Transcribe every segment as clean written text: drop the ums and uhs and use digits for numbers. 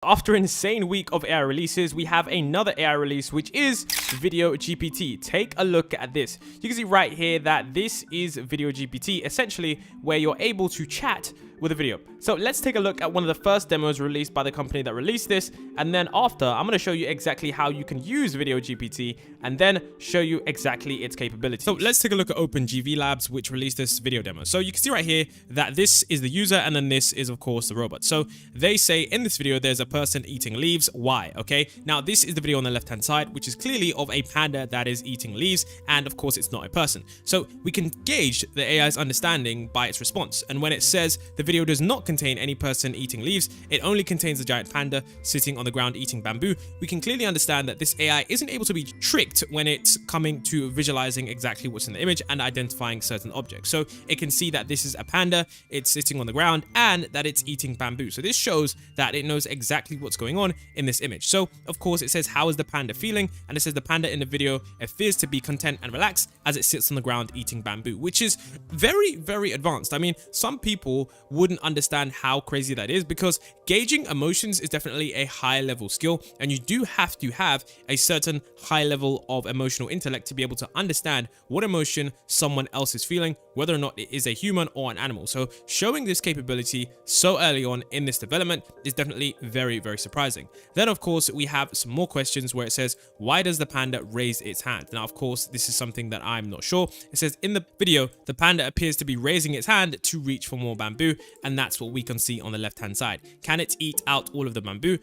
after an insane week of AI releases, we have another AI release, which is VideoGPT. Take a look at this. You can see right here that this is VideoGPT, essentially where you're able to chat with a video. So let's take a look at one of the first demos released by the company that released this, and then after, I'm going to show you exactly how you can use VideoGPT and then show you exactly its capabilities. So let's take a look at OpenGV Labs, which released this video demo. So you can see right here that this is the user, and then this is of course the robot. So they say in this video there's a person eating leaves. Why? Okay, now this is the video on the left hand side, which is clearly of a panda that is eating leaves, and of course it's not a person. So we can gauge the AI's understanding by its response, and when it says the video does not contain any person eating leaves, it only contains a giant panda sitting on the ground eating bamboo, we can clearly understand that this AI isn't able to be tricked when it's coming to visualizing exactly what's in the image and identifying certain objects. So it can see that this is a panda, it's sitting on the ground, and that it's eating bamboo. So this shows that it knows exactly what's going on in this image. So of course it says, how is the panda feeling? And it says the panda in the video appears to be content and relaxed as it sits on the ground eating bamboo, which is very, very advanced. I mean, some people wouldn't understand how crazy that is, because gauging emotions is definitely a high level skill, and you do have to have a certain high level of emotional intellect to be able to understand what emotion someone else is feeling, whether or not it is a human or an animal. So showing this capability so early on in this development is definitely very, very surprising. Then of course we have some more questions where it says, why does the panda raise its hand? Now of course this is something that I'm not sure. It says in the video the panda appears to be raising its hand to reach for more bamboo, and that's what we can see on the left hand side. Can it eat out all of the bamboo?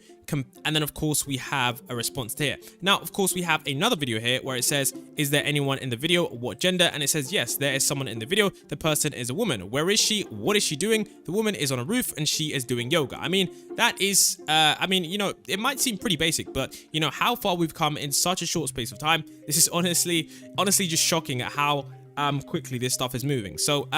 And then of course we have a response here. Now of course we have another video here where it says, is there anyone in the video? What gender? And it says, yes, there is someone in the video. The person is a woman. Where is she? What is she doing? The woman is on a roof and she is doing yoga. I mean, that is you know, it might seem pretty basic, but you know how far we've come in such a short space of time. This is honestly just shocking at how quickly this stuff is moving. So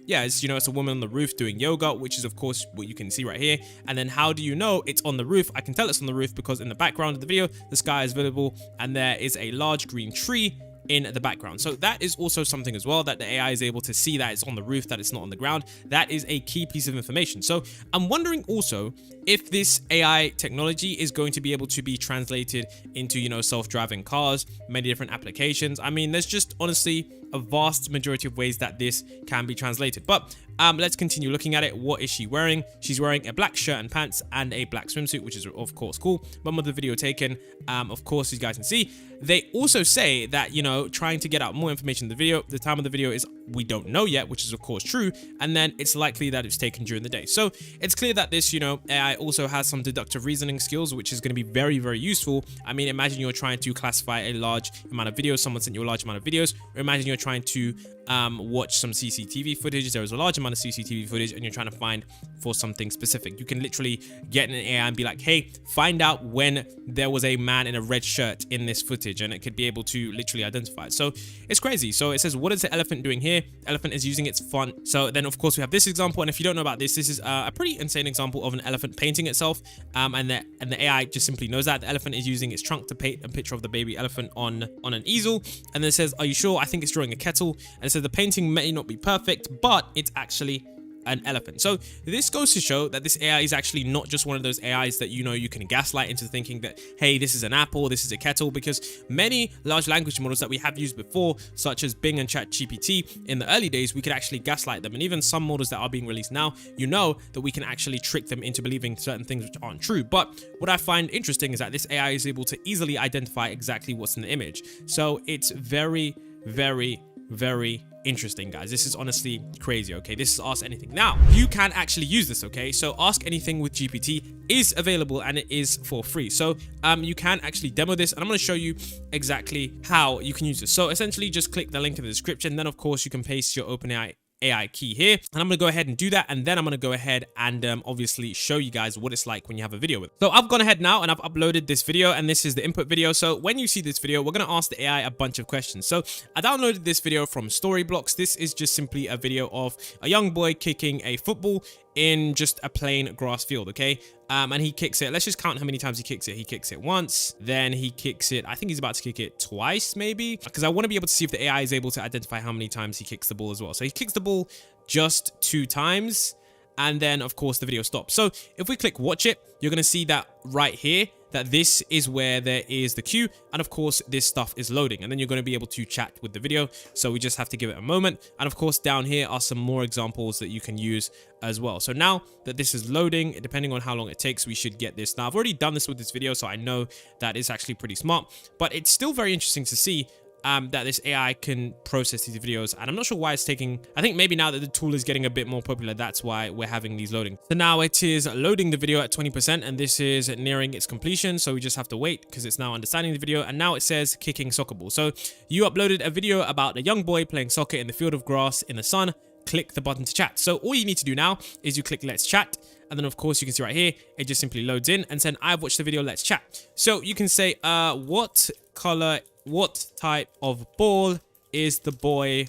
yeah, it's, you know, it's a woman on the roof doing yoga, which is of course what you can see right here. And then how do you know it's on the roof? I can tell it's on the roof because in the background of the video the sky is visible and there is a large green tree in the background. So that is also something as well, that the AI is able to see that it's on the roof, that it's not on the ground. That is a key piece of information. So I'm wondering also if this AI technology is going to be able to be translated into, you know, self-driving cars, many different applications. I mean, there's just honestly a vast majority of ways that this can be translated. But let's continue looking at it. What is she wearing? She's wearing a black shirt and pants and a black swimsuit, which is of course cool. When was the video taken? Of course, you guys can see. They also say that, you know, trying to get out more information in the video, the time of the video is we don't know yet, which is of course true, and then it's likely that it's taken during the day. So it's clear that this, you know, AI also has some deductive reasoning skills, which is going to be very, very useful. I mean, imagine you're trying to classify a large amount of videos, someone sent you a large amount of videos, or imagine you're trying to watch some CCTV footage. There is a large amount of CCTV footage and you're trying to find for something specific. You can literally get an AI and be like, hey, find out when there was a man in a red shirt in this footage, and it could be able to literally identify it. So it's crazy. So it says, what is the elephant doing here? Elephant is using its font. So then of course we have this example, and if you don't know about this, this is a pretty insane example of an elephant painting itself, and the AI just simply knows that the elephant is using its trunk to paint a picture of the baby elephant on an easel. And then it says, are you sure? I think it's drawing a kettle. And it says the painting may not be perfect, but it's actually an elephant. So this goes to show that this AI is actually not just one of those AIs that, you know, you can gaslight into thinking that, hey, this is an apple, this is a kettle, because many large language models that we have used before, such as Bing and ChatGPT, in the early days, we could actually gaslight them. And even some models that are being released now, you know that we can actually trick them into believing certain things which aren't true. But what I find interesting is that this AI is able to easily identify exactly what's in the image. So it's very, very, very interesting, guys. This is honestly crazy. Okay, this is Ask Anything. Now you can actually use this. Okay, so Ask Anything with GPT is available and it is for free. So you can actually demo this, and I'm going to show you exactly how you can use this. So essentially just click the link in the description, then of course you can paste your OpenAI AI key here, and I'm gonna go ahead and do that, and then I'm gonna go ahead and obviously show you guys what it's like when you have a video with it. So I've gone ahead now and I've uploaded this video, and this is the input video. So when you see this video, we're gonna ask the AI a bunch of questions. So I downloaded this video from Storyblocks. This is just simply a video of a young boy kicking a football in just a plain grass field, okay? And he kicks it. Let's just count how many times he kicks it. He kicks it once, then he kicks it. I think he's about to kick it twice, maybe, because I want to be able to see if the AI is able to identify how many times he kicks the ball as well. So he kicks the ball just 2 times. and then of course the video stops. So if we click watch it, you're going to see that right here, that this is where there is the queue, and of course this stuff is loading, and then you're going to be able to chat with the video. So we just have to give it a moment, and of course down here are some more examples that you can use as well. So now that this is loading, depending on how long it takes, we should get this. Now I've already done this with this video, so I know that it's actually pretty smart, but it's still very interesting to see that this AI can process these videos, and I'm not sure why it's taking. I think maybe now that the tool is getting a bit more popular, that's why we're having these loading. So now it is loading the video at 20%, and this is nearing its completion. So we just have to wait because it's now understanding the video, and now it says kicking soccer ball. So you uploaded a video about a young boy playing soccer in the field of grass in the sun. Click the button to chat. So all you need to do now is you click let's chat, and then of course you can see right here it just simply loads in and said I've watched the video, let's chat. So you can say what type of ball is the boy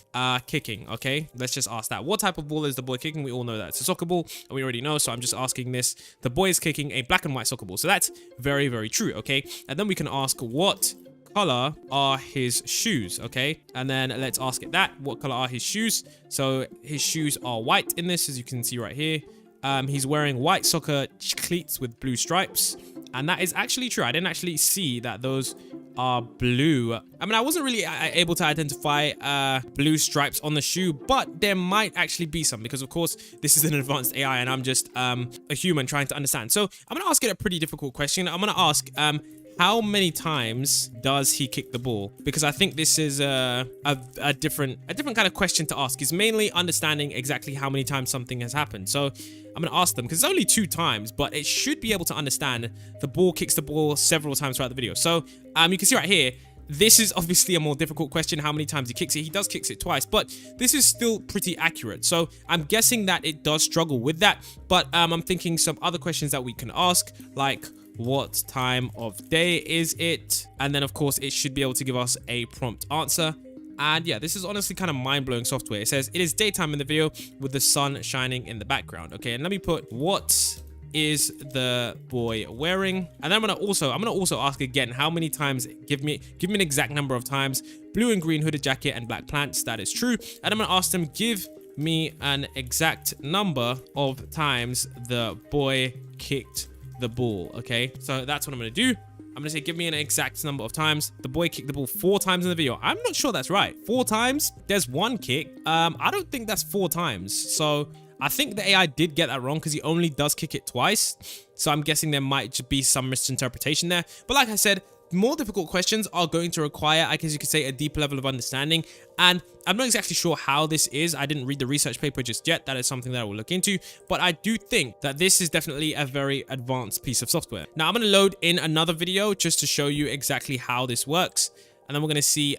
kicking? Okay, let's just ask that. What type of ball is the boy kicking? We all know that it's a soccer ball, and we already know, so I'm just asking this. The boy is kicking a black and white soccer ball, so that's very, very true. Okay, and then we can ask what color are his shoes? Okay, and then let's ask it that. What color are his shoes? So his shoes are white in this, as you can see right here. He's wearing white soccer cleats with blue stripes, and that is actually true. I didn't actually see that those are blue. I mean, I wasn't really able to identify blue stripes on the shoe, but there might actually be some, because of course this is an advanced AI and I'm just a human trying to understand. So I'm gonna ask it a pretty difficult question. I'm gonna ask how many times does he kick the ball? Because I think this is a different kind of question to ask. Is mainly understanding exactly how many times something has happened. So I'm going to ask them, because it's only 2 times, but it should be able to understand the ball kicks the ball several times throughout the video. So you can see right here, this is obviously a more difficult question, how many times he kicks it. He does kicks it twice, but this is still pretty accurate. So I'm guessing that it does struggle with that. But I'm thinking some other questions that we can ask, like what time of day is it? And then of course it should be able to give us a prompt answer. And yeah, this is honestly kind of mind-blowing software. It says it is daytime in the video with the sun shining in the background. Okay, and let me put what is the boy wearing? And then I'm gonna also ask again how many times. Give me an exact number of times. Blue and green hooded jacket and black pants. That is true. And I'm gonna ask them, give me an exact number of times the boy kicked the ball. Okay, so that's what I'm gonna do. I'm gonna say give me an exact number of times the boy kicked the ball 4 times in the video. I'm not sure that's right. 4 times? There's 1 kick. I don't think that's 4 times. So I think the AI did get that wrong, because he only does kick it twice. So I'm guessing there might just be some misinterpretation there. But like I said, more difficult questions are going to require, I guess you could say, a deep level of understanding. And I'm not exactly sure how this is. I didn't read the research paper just yet. That is something that I will look into. But I do think that this is definitely a very advanced piece of software. Now I'm going to load in another video just to show you exactly how this works. And then we're going to see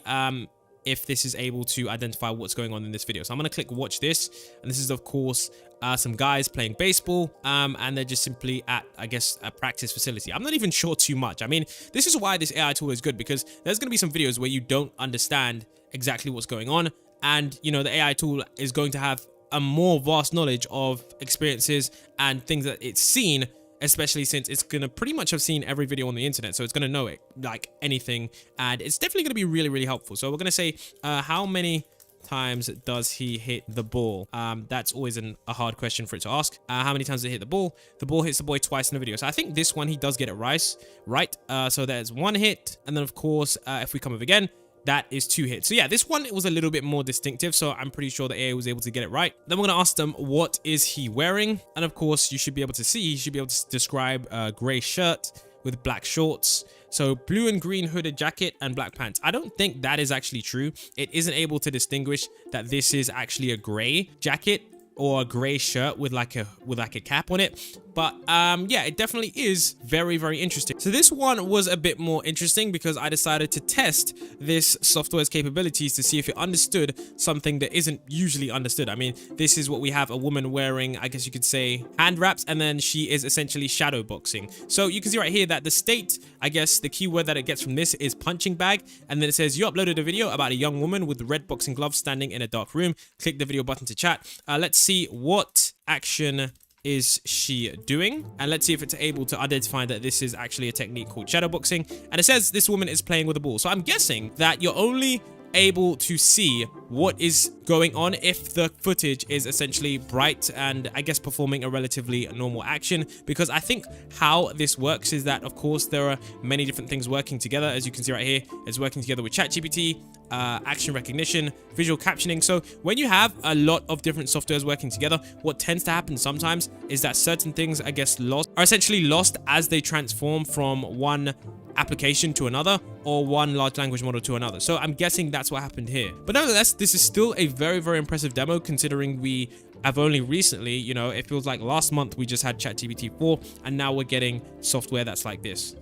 if this is able to identify what's going on in this video. So I'm going to click watch this. And this is, of course, some guys playing baseball, and they're just simply at, I guess, a practice facility. I'm not even sure too much. I mean, this is why this AI tool is good, because there's going to be some videos where you don't understand exactly what's going on, and you know, the AI tool is going to have a more vast knowledge of experiences and things that it's seen, especially since it's gonna pretty much have seen every video on the internet, so it's gonna know it like anything, and it's definitely gonna be really, really helpful. So we're gonna say how many times does he hit the ball? That's always a hard question for it to ask. How many times did he hit the ball? The ball hits the boy twice in the video. So I think this one he does get it right. So there's 1 hit, and then of course if we come up again, that is 2 hits. So yeah, this one, it was a little bit more distinctive, so I'm pretty sure the AI was able to get it right. Then we're gonna ask them, what is he wearing? And of course you should be able to see, you should be able to describe a gray shirt with black shorts. So blue and green hooded jacket and black pants. I don't think that is actually true. It isn't able to distinguish that this is actually a gray jacket or a gray shirt with like a cap on it. But yeah, it definitely is very, very interesting. So this one was a bit more interesting because I decided to test this software's capabilities to see if it understood something that isn't usually understood. I mean, this is what we have, a woman wearing, I guess you could say, hand wraps, and then she is essentially shadow boxing. So you can see right here that the state, I guess the keyword that it gets from this is punching bag, and then it says you uploaded a video about a young woman with red boxing gloves standing in a dark room. Click the video button to chat. Let's see what action is she doing, and let's see if it's able to identify that this is actually a technique called shadow boxing. And it says this woman is playing with a ball, so I'm guessing that you're only able to see what is going on if the footage is essentially bright and I guess performing a relatively normal action. Because I think how this works is that, of course, there are many different things working together. As you can see right here, it's working together with ChatGPT, action recognition, visual captioning. So when you have a lot of different softwares working together, what tends to happen sometimes is that certain things, I guess, are essentially lost as they transform from one application to another, or one large language model to another. So I'm guessing that's what happened here. But nevertheless, this is still a very, very impressive demo, considering we have only recently, you know, it feels like last month we just had ChatGPT 4, and now we're getting software that's like this.